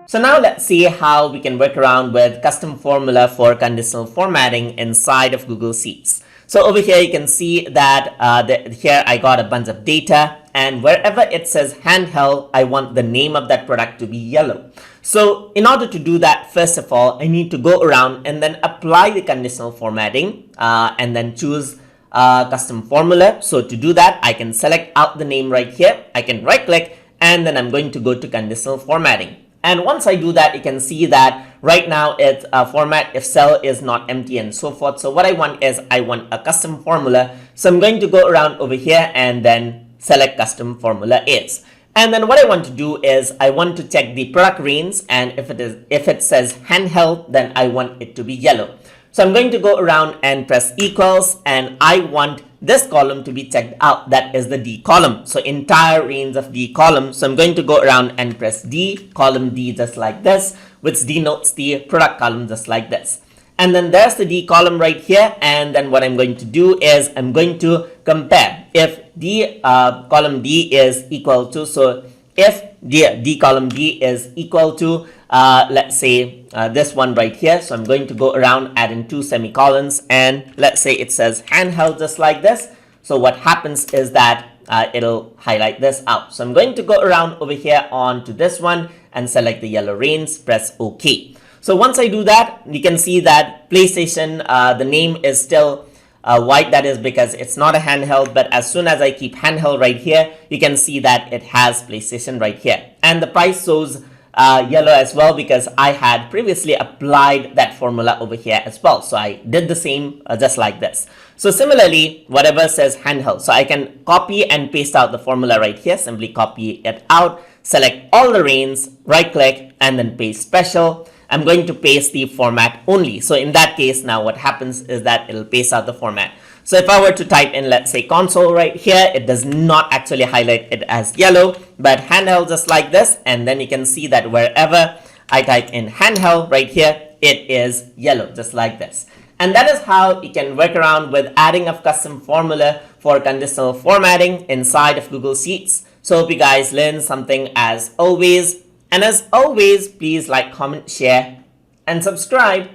So now let's see how we can work around with custom formula for conditional formatting inside of Google Sheets. So over here you can see that here I got a bunch of data, and wherever it says handheld, I want the name of that product to be yellow. So in order to do that, first of all, I need to go around and then apply the conditional formatting and then choose custom formula. So to do that, I can select out the name right here. I can right click, and then I'm going to go to conditional formatting. And once I do that, you can see that right now it's a format if cell is not empty and so forth. So what I want is I want a custom formula. So I'm going to go around over here and then select custom formula is. And then what I want to do is I want to check the product range, and if it says handheld, then I want it to be yellow. So I'm going to go around and press equals, and I want this column to be checked out. That is the D column. So entire range of D column. So I'm going to go around and press D, column D, just like this, which denotes the product column just like this. And then there's the D column right here. And then what I'm going to do is I'm going to compare if D column D is equal to, so if D column D is equal to let's say this one right here. So I'm going to go around, add in 2 semicolons, and let's say it says handheld just like this. So what happens is that it'll highlight this out. So I'm going to go around over here onto this one and select the yellow range, press OK. So once I do that, you can see that PlayStation, the name is still white. That is because it's not a handheld, but as soon as I keep handheld right here, you can see that it has PlayStation right here. And the price shows yellow as well because I had previously applied that formula over here as well. So I did the same just like this. So similarly, whatever says handheld, so I can copy and paste out the formula right here. Simply copy it out, select all the range, right click, and then paste special. I'm going to paste the format only. So in that case, now what happens is that it'll paste out the format. So if I were to type in, let's say console right here, it does not actually highlight it as yellow, but handheld just like this. And then you can see that wherever I type in handheld right here, it is yellow just like this. And that is how you can work around with adding a custom formula for conditional formatting inside of Google Sheets. So hope you guys learned something as always. And as always, please like, comment, share, and subscribe.